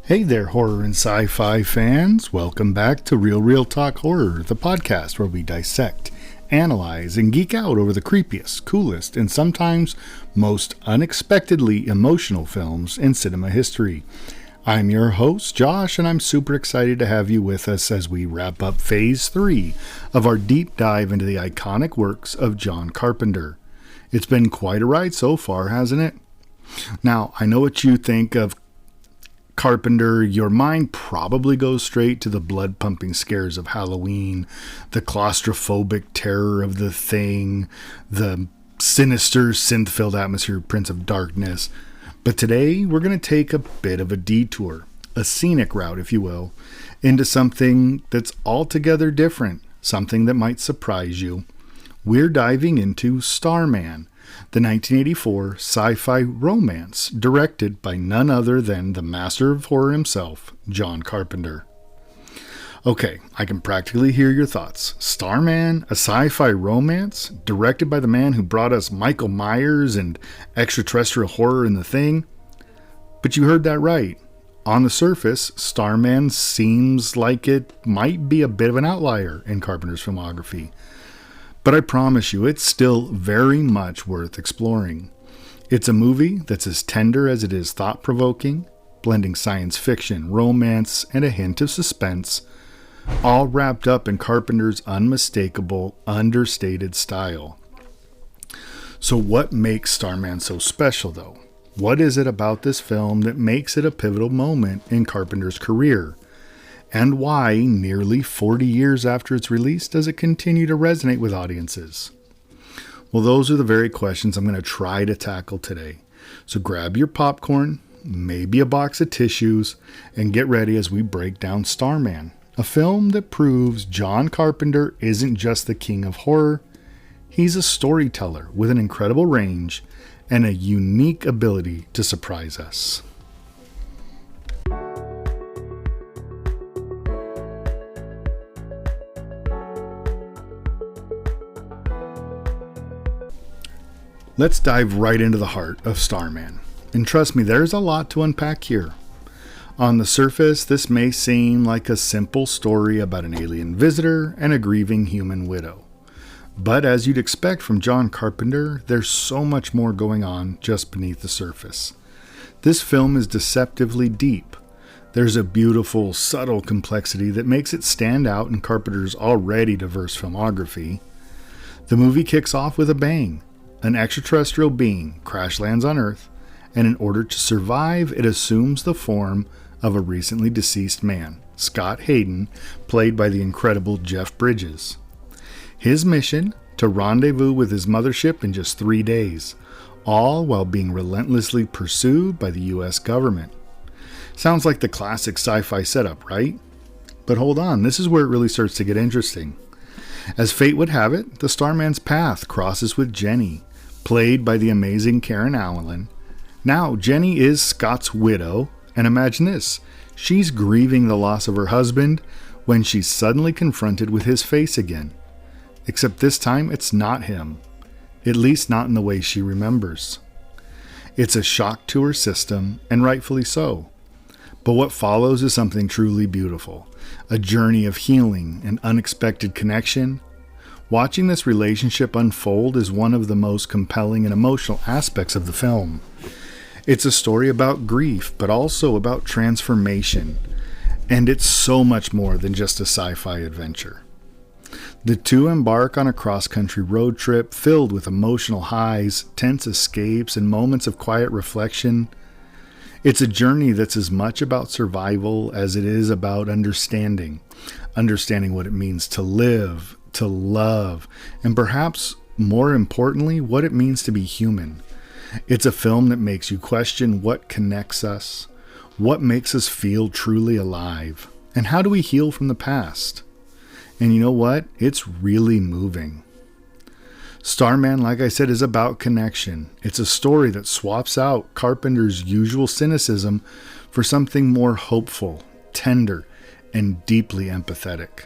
Hey there, horror and sci-fi fans. Welcome back to Real Talk Horror, the podcast where we dissect, analyze, and geek out over the creepiest, coolest, and sometimes most unexpectedly emotional films in cinema history. I'm your host, Josh, and I'm super excited to have you with us as we wrap up Phase 3 of our deep dive into the iconic works of John Carpenter. It's been quite a ride so far, hasn't it? Now, I know what you think of Carpenter. Your mind probably goes straight to the blood-pumping scares of Halloween, the claustrophobic terror of The Thing, the sinister synth-filled atmosphere of Prince of Darkness. But today, we're going to take a bit of a detour, a scenic route, if you will, into something that's altogether different, something that might surprise you. We're diving into Starman, the 1984 sci-fi romance directed by none other than the master of horror himself, John Carpenter. Okay, I can practically hear your thoughts. Starman, a sci-fi romance directed by the man who brought us Michael Myers and extraterrestrial horror in The Thing? But you heard that right. On the surface, Starman seems like it might be a bit of an outlier in Carpenter's filmography. But I promise you, it's still very much worth exploring. It's a movie that's as tender as it is thought-provoking, blending science fiction, romance, and a hint of suspense, all wrapped up in Carpenter's unmistakable, understated style. So what makes Starman so special, though? What is it about this film that makes it a pivotal moment in Carpenter's career? And why, nearly 40 years after its release, does it continue to resonate with audiences? Well, those are the very questions I'm going to try to tackle today. So grab your popcorn, maybe a box of tissues, and get ready as we break down Starman, a film that proves John Carpenter isn't just the king of horror. He's a storyteller with an incredible range and a unique ability to surprise us. Let's dive right into the heart of Starman. And trust me, there's a lot to unpack here. On the surface, this may seem like a simple story about an alien visitor and a grieving human widow. But as you'd expect from John Carpenter, there's so much more going on just beneath the surface. This film is deceptively deep. There's a beautiful, subtle complexity that makes it stand out in Carpenter's already diverse filmography. The movie kicks off with a bang. An extraterrestrial being crash lands on Earth, and in order to survive, it assumes the form of a recently deceased man, Scott Hayden, played by the incredible Jeff Bridges. His mission, to rendezvous with his mothership in just 3 days, all while being relentlessly pursued by the U.S. government. Sounds like the classic sci-fi setup, right? But hold on, this is where it really starts to get interesting. As fate would have it, the Starman's path crosses with Jenny, played by the amazing Karen Allen. Now, Jenny is Scott's widow, and imagine this, she's grieving the loss of her husband when she's suddenly confronted with his face again. Except this time, it's not him, at least not in the way she remembers. It's a shock to her system, and rightfully so. But what follows is something truly beautiful, a journey of healing and unexpected connection. Watching this relationship unfold is one of the most compelling and emotional aspects of the film. It's a story about grief, but also about transformation. And it's so much more than just a sci-fi adventure. The two embark on a cross-country road trip filled with emotional highs, tense escapes, and moments of quiet reflection. It's a journey that's as much about survival as it is about understanding what it means to live, to love, and perhaps more importantly, what it means to be human. It's a film that makes you question what connects us, what makes us feel truly alive, and how do we heal from the past. And you know what? It's really moving. Starman, like I said, is about connection. It's a story that swaps out Carpenter's usual cynicism for something more hopeful, tender, and deeply empathetic.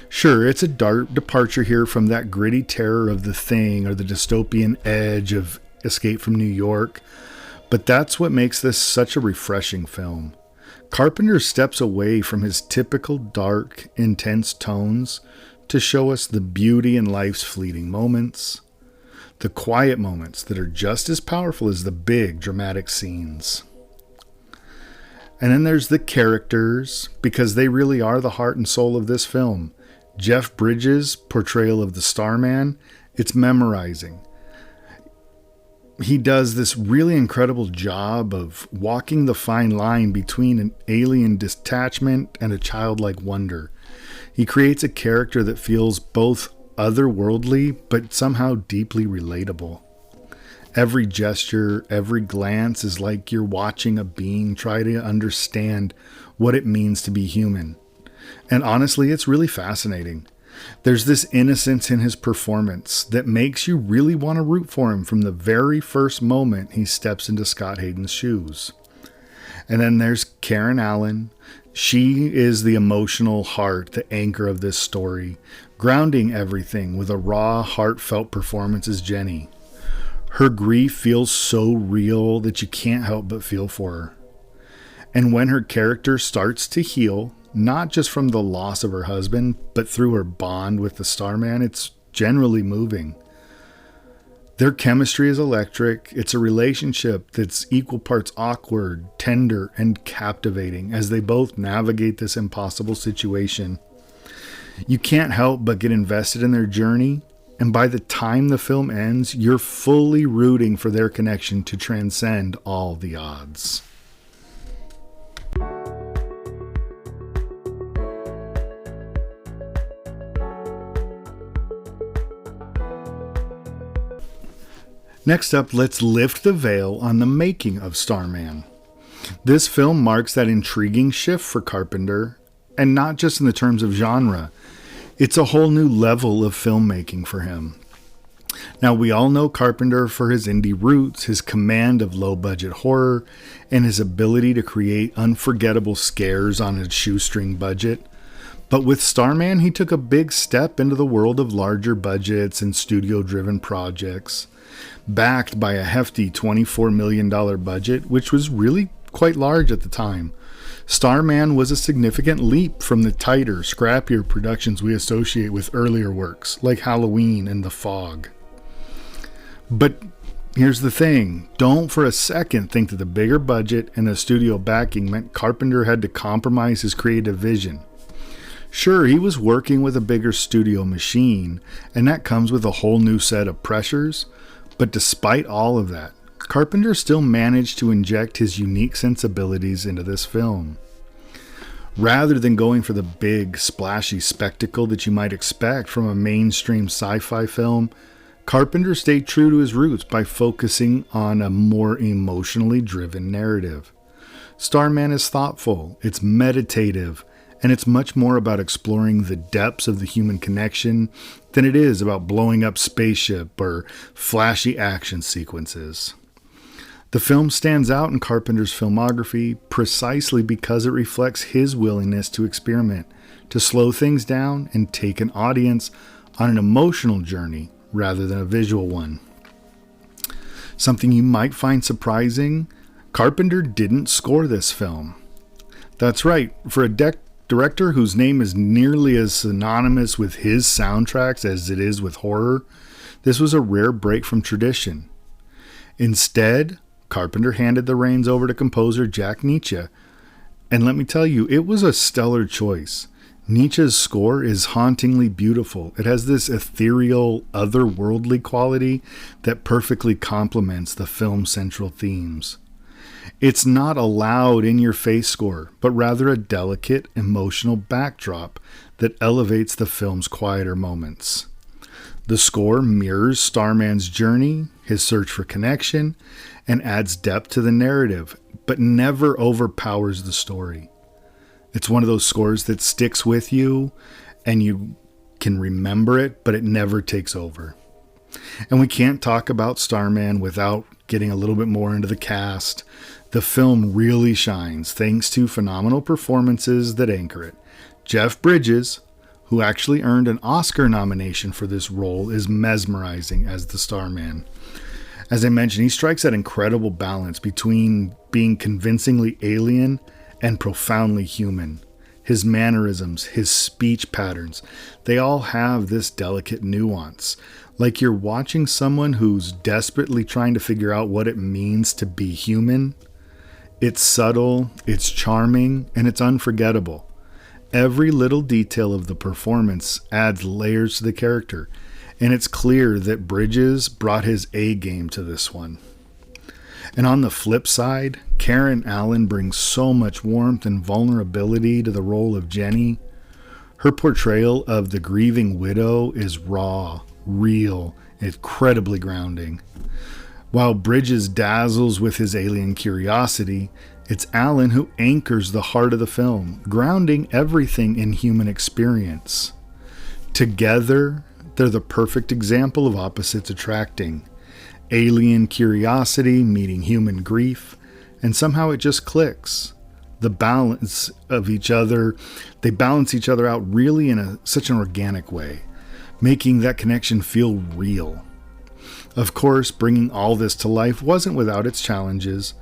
Sure, it's a dark departure here from that gritty terror of The Thing or the dystopian edge of Escape from New York, but that's what makes this such a refreshing film. Carpenter steps away from his typical dark, intense tones to show us the beauty in life's fleeting moments, the quiet moments that are just as powerful as the big, dramatic scenes. And then there's the characters, because they really are the heart and soul of this film. Jeff Bridges' portrayal of the Starman, it's memorizing. He does this really incredible job of walking the fine line between an alien detachment and a childlike wonder. He creates a character that feels both otherworldly, but somehow deeply relatable. Every gesture, every glance is like you're watching a being try to understand what it means to be human. And honestly, it's really fascinating. There's this innocence in his performance that makes you really want to root for him from the very first moment he steps into Scott Hayden's shoes. And then there's Karen Allen. She is the emotional heart, the anchor of this story, grounding everything with a raw, heartfelt performance as Jenny. Her grief feels so real that you can't help but feel for her. And when her character starts to heal, not just from the loss of her husband, but through her bond with the Starman, it's generally moving. Their chemistry is electric. It's a relationship that's equal parts awkward, tender, and captivating as they both navigate this impossible situation. You can't help but get invested in their journey, and by the time the film ends, you're fully rooting for their connection to transcend all the odds. Next up, let's lift the veil on the making of Starman. This film marks that intriguing shift for Carpenter, and not just in the terms of genre. It's a whole new level of filmmaking for him. Now, we all know Carpenter for his indie roots, his command of low-budget horror, and his ability to create unforgettable scares on a shoestring budget. But with Starman, he took a big step into the world of larger budgets and studio-driven projects, backed by a hefty $24 million budget, which was really quite large at the time. Starman was a significant leap from the tighter, scrappier productions we associate with earlier works, like Halloween and The Fog. But here's the thing, don't for a second think that the bigger budget and the studio backing meant Carpenter had to compromise his creative vision. Sure, he was working with a bigger studio machine, and that comes with a whole new set of pressures, but despite all of that, Carpenter still managed to inject his unique sensibilities into this film. Rather than going for the big, splashy spectacle that you might expect from a mainstream sci-fi film, Carpenter stayed true to his roots by focusing on a more emotionally driven narrative. Starman is thoughtful, it's meditative, and it's much more about exploring the depths of the human connection than it is about blowing up spaceship or flashy action sequences. The film stands out in Carpenter's filmography precisely because it reflects his willingness to experiment, to slow things down and take an audience on an emotional journey rather than a visual one. Something you might find surprising, Carpenter didn't score this film. That's right, for a director whose name is nearly as synonymous with his soundtracks as it is with horror, this was a rare break from tradition. Instead, Carpenter handed the reins over to composer Jack Nitzsche, and let me tell you, it was a stellar choice. Nietzsche's score is hauntingly beautiful. It has this ethereal, otherworldly quality that perfectly complements the film's central themes. It's not a loud, in-your-face score, but rather a delicate, emotional backdrop that elevates the film's quieter moments. The score mirrors Starman's journey, his search for connection, and adds depth to the narrative, but never overpowers the story. It's one of those scores that sticks with you, and you can remember it, but it never takes over. And we can't talk about Starman without getting a little bit more into the cast. The film really shines thanks to phenomenal performances that anchor it. Jeff Bridges, who actually earned an Oscar nomination for this role, is mesmerizing as the Starman. As I mentioned, he strikes that incredible balance between being convincingly alien and profoundly human. His mannerisms, his speech patterns, they all have this delicate nuance. Like you're watching someone who's desperately trying to figure out what it means to be human. It's subtle, it's charming, and it's unforgettable. Every little detail of the performance adds layers to the character, and it's clear that Bridges brought his A game to this one. And on the flip side, Karen Allen brings so much warmth and vulnerability to the role of Jenny. Her portrayal of the grieving widow is raw, real, incredibly grounding. While Bridges dazzles with his alien curiosity, it's Allen who anchors the heart of the film, grounding everything in human experience. Together, they're the perfect example of opposites attracting. Alien curiosity meeting human grief, and somehow it just clicks. The balance of each other, they balance each other out really in such an organic way, making that connection feel real. Of course, bringing all this to life wasn't without its challenges.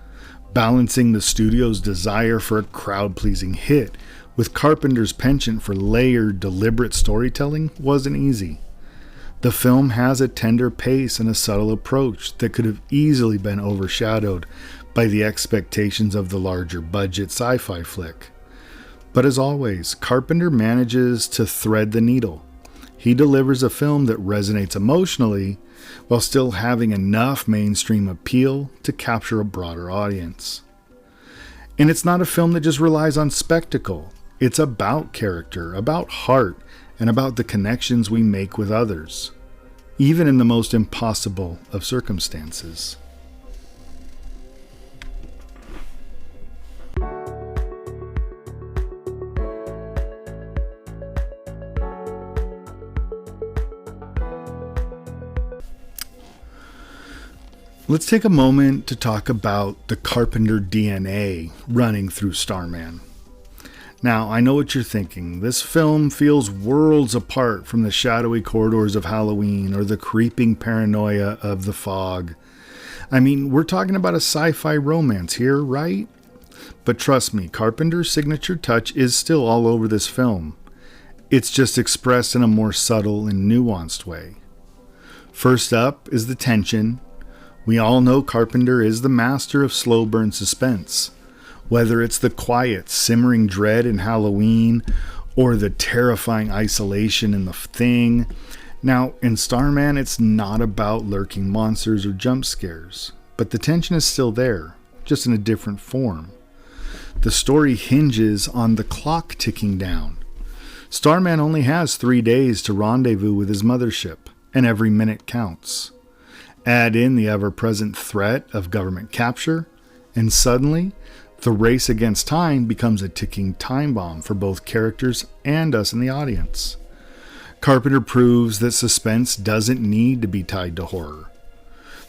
Balancing the studio's desire for a crowd-pleasing hit with Carpenter's penchant for layered, deliberate storytelling wasn't easy. The film has a tender pace and a subtle approach that could have easily been overshadowed by the expectations of the larger budget sci-fi flick. But as always, Carpenter manages to thread the needle. He delivers a film that resonates emotionally while still having enough mainstream appeal to capture a broader audience. And it's not a film that just relies on spectacle. It's about character, about heart, and about the connections we make with others, even in the most impossible of circumstances. Let's take a moment to talk about the Carpenter DNA running through Starman. Now, I know what you're thinking. This film feels worlds apart from the shadowy corridors of Halloween or the creeping paranoia of The Fog. I mean, we're talking about a sci-fi romance here, right? But trust me, Carpenter's signature touch is still all over this film. It's just expressed in a more subtle and nuanced way. First up is the tension. We all know Carpenter is the master of slow burn suspense. Whether it's the quiet, simmering dread in Halloween or the terrifying isolation in The Thing. Now, in Starman, it's not about lurking monsters or jump scares, but the tension is still there, just in a different form. The story hinges on the clock ticking down. Starman only has 3 days to rendezvous with his mothership, and every minute counts. Add in the ever-present threat of government capture, and suddenly, the race against time becomes a ticking time bomb for both characters and us in the audience. Carpenter proves that suspense doesn't need to be tied to horror.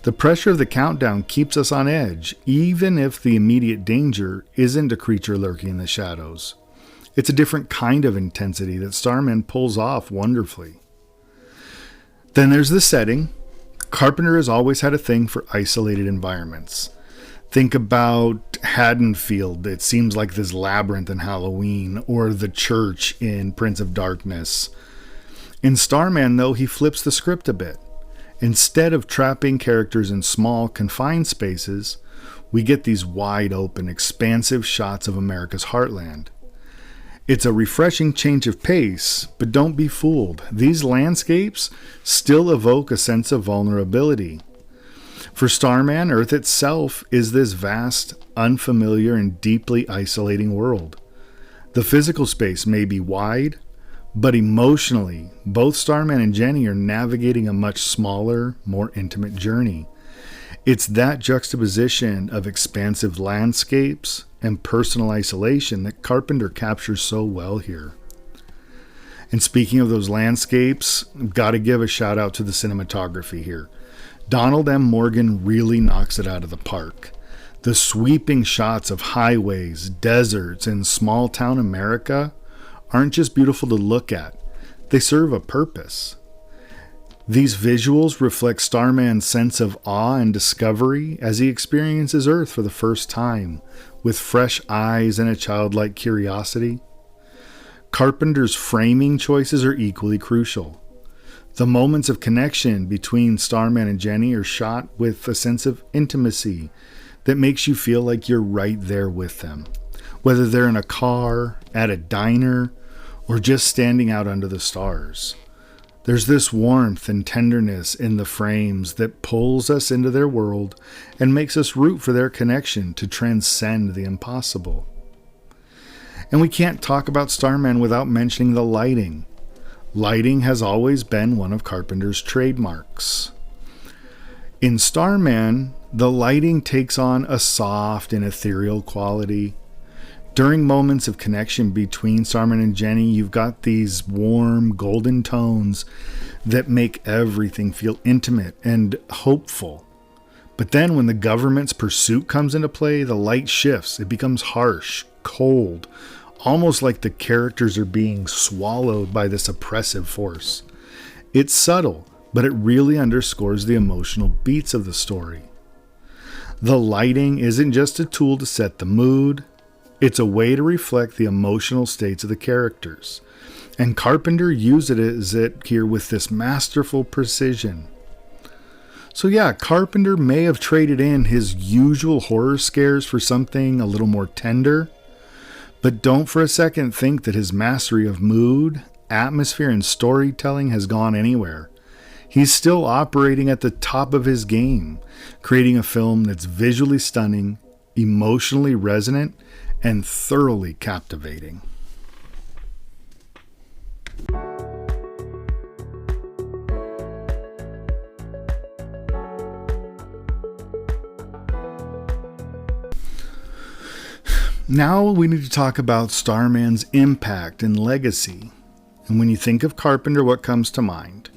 The pressure of the countdown keeps us on edge, even if the immediate danger isn't a creature lurking in the shadows. It's a different kind of intensity that Starman pulls off wonderfully. Then there's the setting. Carpenter has always had a thing for isolated environments. Think about Haddonfield, it seems like this labyrinth in Halloween, or the church in Prince of Darkness. In Starman, though, he flips the script a bit. Instead of trapping characters in small, confined spaces, we get these wide open, expansive shots of America's heartland. It's a refreshing change of pace, but don't be fooled. These landscapes still evoke a sense of vulnerability. For Starman, Earth itself is this vast, unfamiliar, and deeply isolating world. The physical space may be wide, but emotionally, both Starman and Jenny are navigating a much smaller, more intimate journey. It's that juxtaposition of expansive landscapes and personal isolation that Carpenter captures so well here. And speaking of those landscapes, I've got to give a shout out to the cinematography here. Donald M. Morgan really knocks it out of the park. The sweeping shots of highways, deserts, and small town America aren't just beautiful to look at. They serve a purpose. These visuals reflect Starman's sense of awe and discovery as he experiences Earth for the first time, with fresh eyes and a childlike curiosity. Carpenter's framing choices are equally crucial. The moments of connection between Starman and Jenny are shot with a sense of intimacy that makes you feel like you're right there with them, whether they're in a car, at a diner, or just standing out under the stars. There's this warmth and tenderness in the frames that pulls us into their world and makes us root for their connection to transcend the impossible. And we can't talk about Starman without mentioning the lighting. Lighting has always been one of Carpenter's trademarks. In Starman, the lighting takes on a soft and ethereal quality. During moments of connection between Starman and Jenny, you've got these warm, golden tones that make everything feel intimate and hopeful. But then when the government's pursuit comes into play, the light shifts. It becomes harsh, cold, almost like the characters are being swallowed by this oppressive force. It's subtle, but it really underscores the emotional beats of the story. The lighting isn't just a tool to set the mood, it's a way to reflect the emotional states of the characters. And Carpenter uses it here with this masterful precision. So yeah, Carpenter may have traded in his usual horror scares for something a little more tender, but don't for a second think that his mastery of mood, atmosphere, and storytelling has gone anywhere. He's still operating at the top of his game, creating a film that's visually stunning, emotionally resonant, and thoroughly captivating. Now we need to talk about Starman's impact and legacy. And when you think of Carpenter, what comes to mind?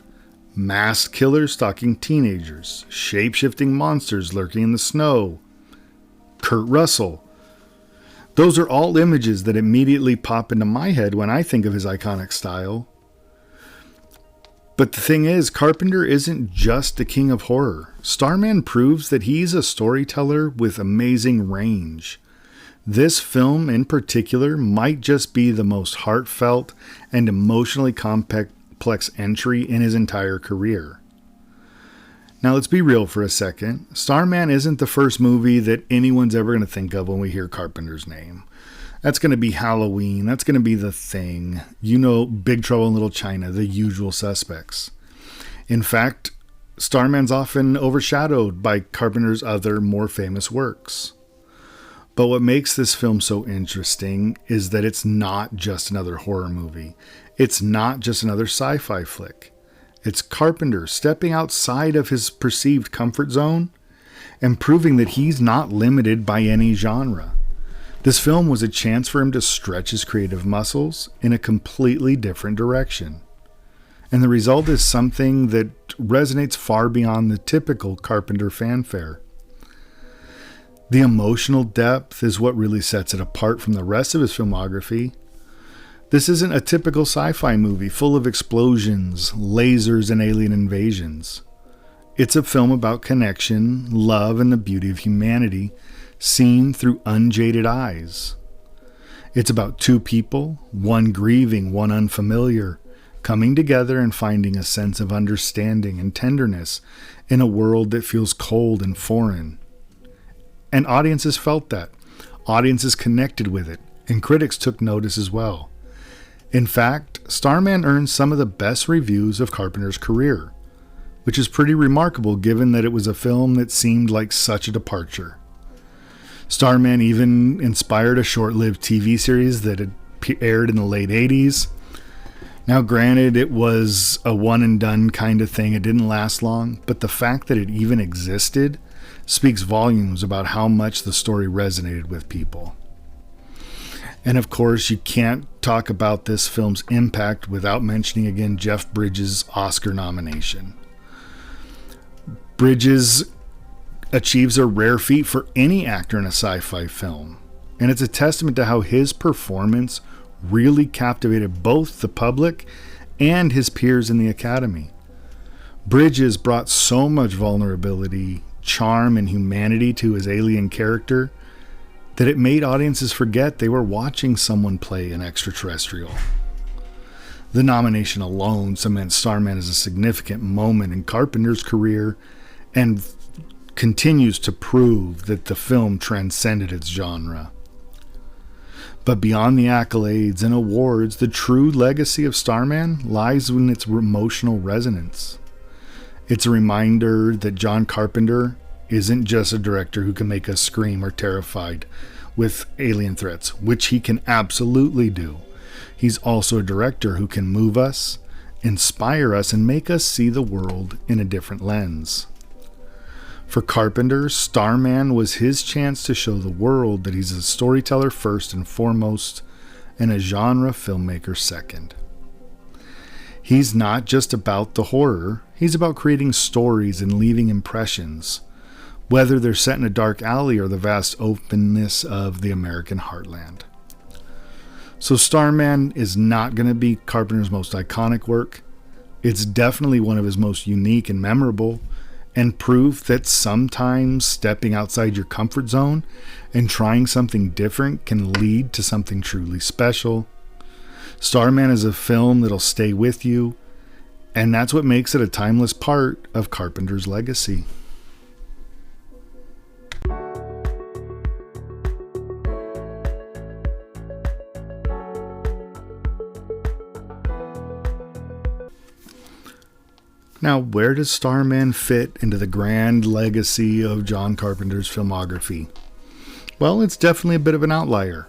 Masked killers stalking teenagers, shape-shifting monsters lurking in the snow, Kurt Russell. Those are all images that immediately pop into my head when I think of his iconic style. But the thing is, Carpenter isn't just the king of horror. Starman proves that he's a storyteller with amazing range. This film in particular might just be the most heartfelt and emotionally complex entry in his entire career. Now let's be real for a second. Starman isn't the first movie that anyone's ever going to think of when we hear Carpenter's name. That's going to be Halloween. That's going to be The Thing. Big Trouble in Little China, The Usual Suspects. In fact, Starman's often overshadowed by Carpenter's other more famous works. But what makes this film so interesting is that it's not just another horror movie. It's not just another sci-fi flick. It's Carpenter stepping outside of his perceived comfort zone and proving that he's not limited by any genre. This film was a chance for him to stretch his creative muscles in a completely different direction. And the result is something that resonates far beyond the typical Carpenter fanfare. The emotional depth is what really sets it apart from the rest of his filmography. This isn't a typical sci-fi movie full of explosions, lasers, and alien invasions. It's a film about connection, love, and the beauty of humanity, seen through unjaded eyes. It's about two people, one grieving, one unfamiliar, coming together and finding a sense of understanding and tenderness in a world that feels cold and foreign. And audiences felt that. Audiences connected with it, and critics took notice as well. In fact, Starman earned some of the best reviews of Carpenter's career, which is pretty remarkable given that it was a film that seemed like such a departure. Starman even inspired a short-lived TV series that had aired in the late 80s. Now granted, it was a one-and-done kind of thing, it didn't last long, but the fact that it even existed speaks volumes about how much the story resonated with people. And of course, you can't talk about this film's impact without mentioning again Jeff Bridges' Oscar nomination. Bridges achieves a rare feat for any actor in a sci-fi film, and it's a testament to how his performance really captivated both the public and his peers in the Academy. Bridges brought so much vulnerability, charm, and humanity to his alien character that it made audiences forget they were watching someone play an extraterrestrial. The nomination alone cements Starman as a significant moment in Carpenter's career and continues to prove that the film transcended its genre. But beyond the accolades and awards, the true legacy of Starman lies in its emotional resonance. It's a reminder that John Carpenter isn't just a director who can make us scream or terrified with alien threats, which he can absolutely do. He's also a director who can move us, inspire us, and make us see the world in a different lens. For Carpenter, Starman was his chance to show the world that he's a storyteller first and foremost, and a genre filmmaker second. He's not just about the horror, he's about creating stories and leaving impressions, whether they're set in a dark alley or the vast openness of the American heartland. So Starman is not going to be Carpenter's most iconic work. It's definitely one of his most unique and memorable, and proof that sometimes stepping outside your comfort zone and trying something different can lead to something truly special. Starman is a film that'll stay with you, and that's what makes it a timeless part of Carpenter's legacy. Now, where does Starman fit into the grand legacy of John Carpenter's filmography? Well, it's definitely a bit of an outlier.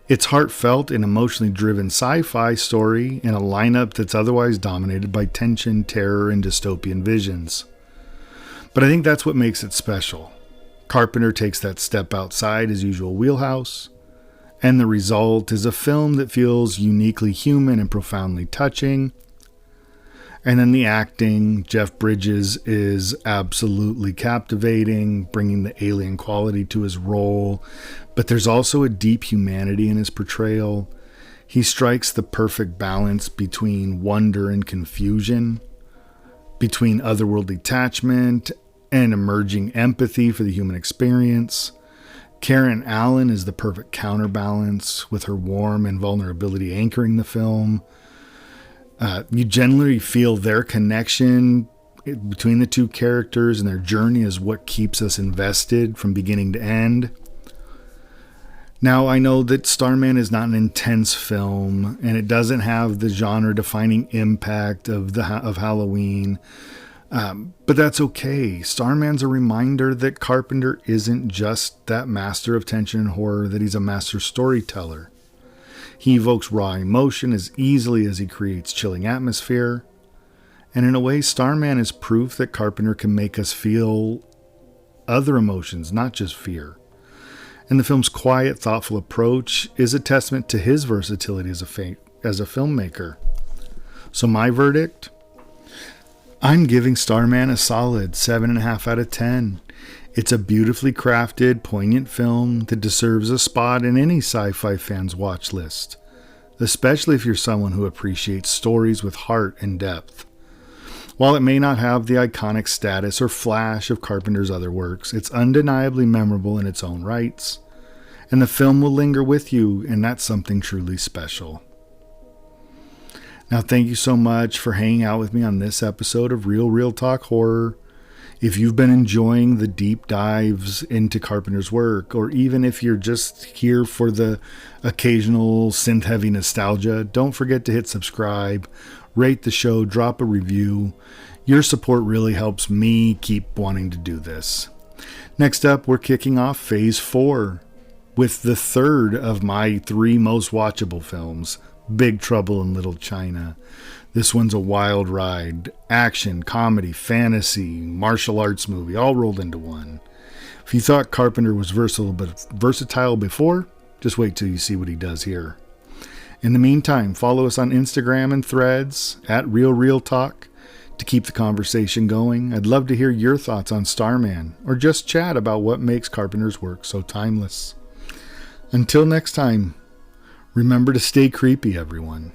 It's heartfelt and emotionally driven sci-fi story in a lineup that's otherwise dominated by tension, terror, and dystopian visions. But I think that's what makes it special. Carpenter takes that step outside his usual wheelhouse, and the result is a film that feels uniquely human and profoundly touching. And then the acting, Jeff Bridges is absolutely captivating, bringing the alien quality to his role. But there's also a deep humanity in his portrayal. He strikes the perfect balance between wonder and confusion, between otherworldly attachment and emerging empathy for the human experience. Karen Allen is the perfect counterbalance, with her warmth and vulnerability anchoring the film. You generally feel their connection between the two characters, and their journey is what keeps us invested from beginning to end. Now, I know that Starman is not an intense film, and it doesn't have the genre-defining impact of Halloween, but that's okay. Starman's a reminder that Carpenter isn't just that master of tension and horror, that he's a master storyteller. He evokes raw emotion as easily as he creates chilling atmosphere. And in a way, Starman is proof that Carpenter can make us feel other emotions, not just fear. And the film's quiet, thoughtful approach is a testament to his versatility as a filmmaker. So my verdict? I'm giving Starman a solid 7.5 out of 10. It's a beautifully crafted, poignant film that deserves a spot in any sci-fi fan's watch list, especially if you're someone who appreciates stories with heart and depth. While it may not have the iconic status or flash of Carpenter's other works, it's undeniably memorable in its own rights, and the film will linger with you, and that's something truly special. Now, thank you so much for hanging out with me on this episode of Real Talk Horror. If you've been enjoying the deep dives into Carpenter's work, or even if you're just here for the occasional synth-heavy nostalgia, don't forget to hit subscribe, rate the show, drop a review. Your support really helps me keep wanting to do this. Next up, we're kicking off Phase 4 with the third of my 3 most watchable films, Big Trouble in Little China. This one's a wild ride. Action, comedy, fantasy, martial arts movie, all rolled into one. If you thought Carpenter was versatile before, just wait till you see what he does here. In the meantime, follow us on Instagram and Threads at Real Talk to keep the conversation going. I'd love to hear your thoughts on Starman, or just chat about what makes Carpenter's work so timeless. Until next time, remember to stay creepy, everyone.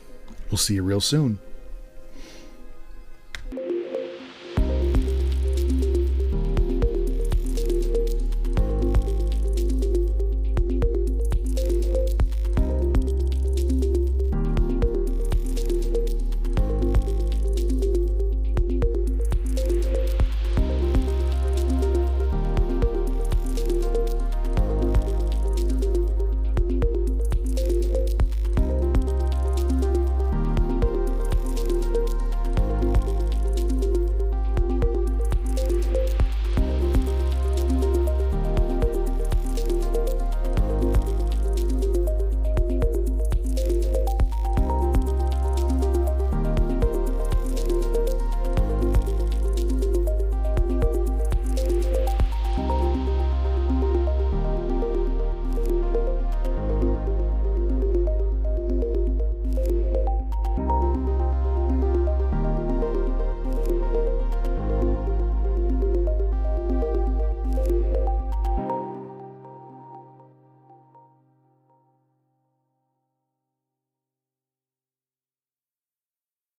We'll see you real soon.